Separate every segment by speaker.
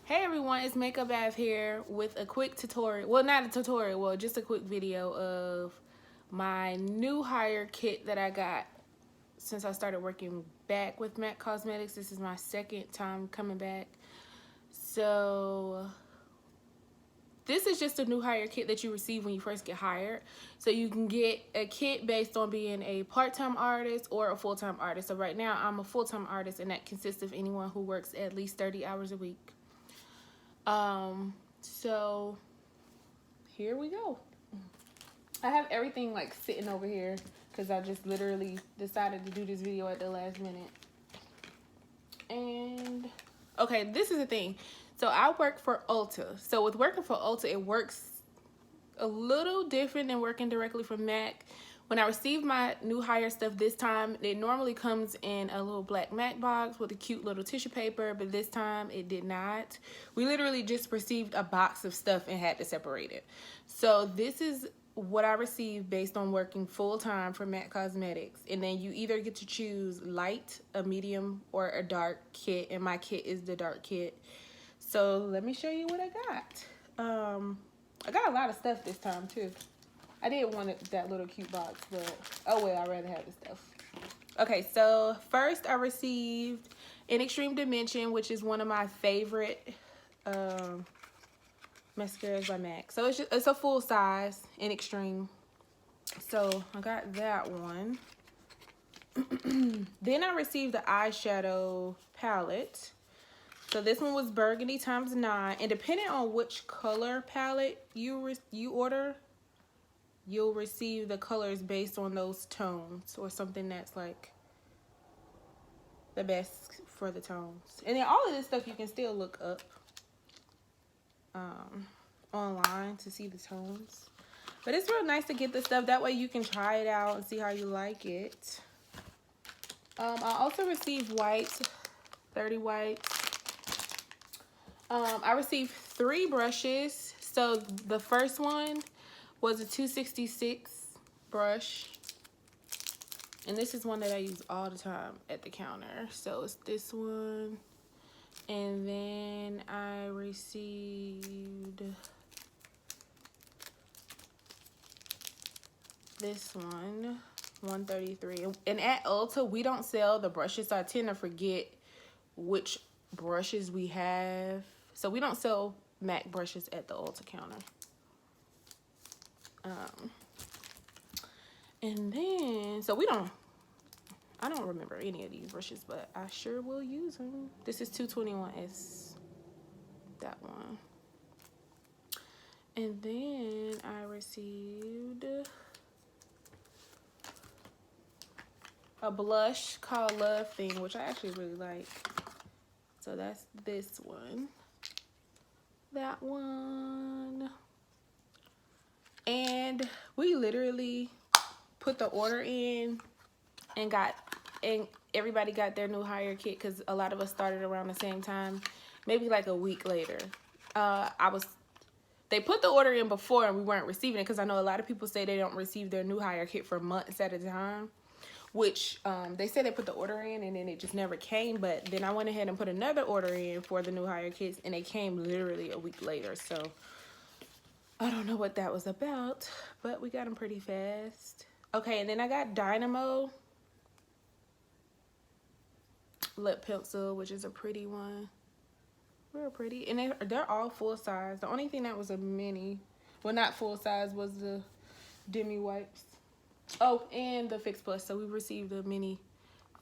Speaker 1: Hey everyone, it's Makeup Av here with a quick tutorial. Well, not a tutorial, well, just a quick video of my new hire kit that I got since I started working back with MAC Cosmetics. This is my second time coming back. So this is just a new hire kit that you receive when you first get hired. So you can get a kit based on being a part-time artist or a full-time artist. So right now I'm a full-time artist, and that consists of anyone who works at least 30 hours a week. So here we go. I have everything like sitting over here because I just literally decided to do this video at the last minute. And okay, this is the thing. So I work for Ulta. So with working for Ulta, it works a little different than working directly for MAC. When I received my new hire stuff this time, it normally comes in a little black MAC box with a cute little tissue paper, but this time it did not. We literally just received a box of stuff and had to separate it. So this is what I received based on working full-time for MAC Cosmetics. And then you either get to choose light, a medium, or a dark kit, and my kit is the dark kit. So let me show you what I got. I got a lot of stuff this time too. I did want that little cute box, but oh well, I'd rather have the stuff. Okay, so first I received In Extreme Dimension, which is one of my favorite mascaras by MAC. So it's a full size in Extreme. So I got that one. Then I received the eyeshadow palette. So this one was burgundy ×9, and depending on which color palette you order, you'll receive the colors based on those tones or something that's like the best for the tones. And then all of this stuff you can still look up online to see the tones. But it's real nice to get the stuff. That way you can try it out and see how you like it. I also received whites, 30 whites. I received 3 brushes. So the first one was a 266 brush, and this is one that I use all the time at the counter. So it's this one, and then I received this one, 133. And at Ulta we don't sell the brushes, so I tend to forget which brushes we have. So we don't sell MAC brushes at the Ulta counter. And then, so I don't remember any of these brushes, but I sure will use them. This is 221S, that one. And then I received a blush called Love Thing, which I actually really like. So that's this one, that one. And we literally put the order in and everybody got their new hire kit because a lot of us started around the same time, maybe like a week later. They put the order in before and we weren't receiving it because I know a lot of people say they don't receive their new hire kit for months at a time, which they said they put the order in and then it just never came. But then I went ahead and put another order in for the new hire kits, and they came literally a week later. So I don't know what that was about, but we got them pretty fast. Okay, and then I got Dynamo Lip Pencil, which is a pretty one. Real pretty. And they're all full size. The only thing that was a mini, well, not full size, was the Demi wipes. Oh, and the Fix Plus. So we received the mini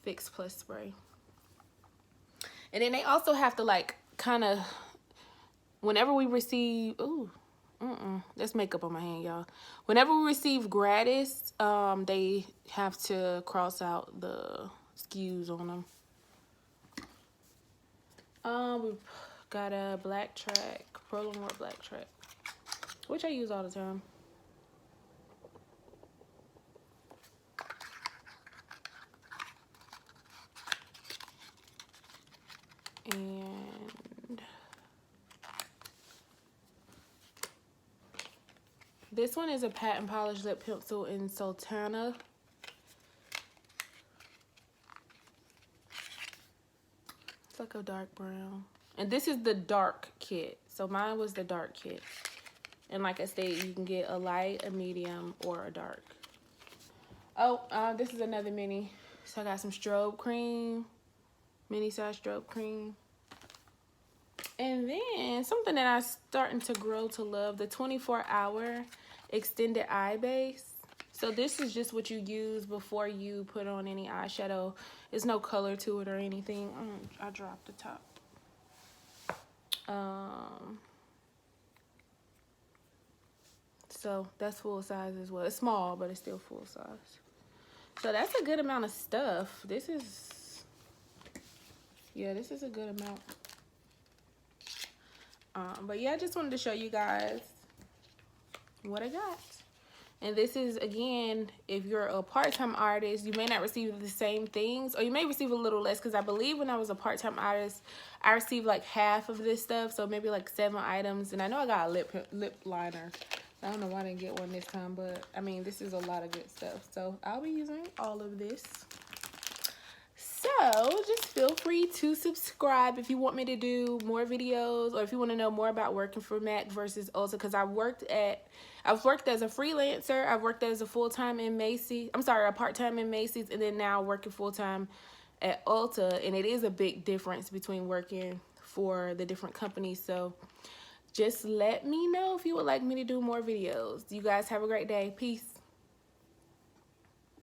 Speaker 1: Fix Plus spray. And then they also have to like kind of, whenever we receive, that's makeup on my hand, y'all. Whenever we receive gratis, they have to cross out the SKUs on them. We've got a black track, Pro More black track, which I use all the time. And this one is a Patent Polish Lip Pencil in Sultana. It's like a dark brown. And this is the dark kit. So mine was the dark kit. And like I said, you can get a light, a medium, or a dark. Oh, this is another mini. So I got some strobe cream, mini size strobe cream. And then something that I'm starting to grow to love, the 24-hour extended eye base. So this is just what you use before you put on any eyeshadow. There's no color to it or anything. I dropped the top. So that's full size as well. It's small, but it's still full size. So that's a good amount of stuff. This is a good amount. But yeah, I just wanted to show you guys what I got. And this is, again, if you're a part-time artist, you may not receive the same things, or you may receive a little less, because I believe when I was a part-time artist, I received like half of this stuff, so maybe like 7 items. And I know I got a lip liner. I don't know why I didn't get one this time, but I mean, this is a lot of good stuff. So I'll be using all of this. So just feel free to subscribe if you want me to do more videos, or if you want to know more about working for MAC versus Ulta, because I've worked as a freelancer, I've worked as a full-time in Macy's, a part-time in Macy's, and then now working full-time at Ulta, and it is a big difference between working for the different companies. So just let me know if you would like me to do more videos. You guys have a great day. Peace.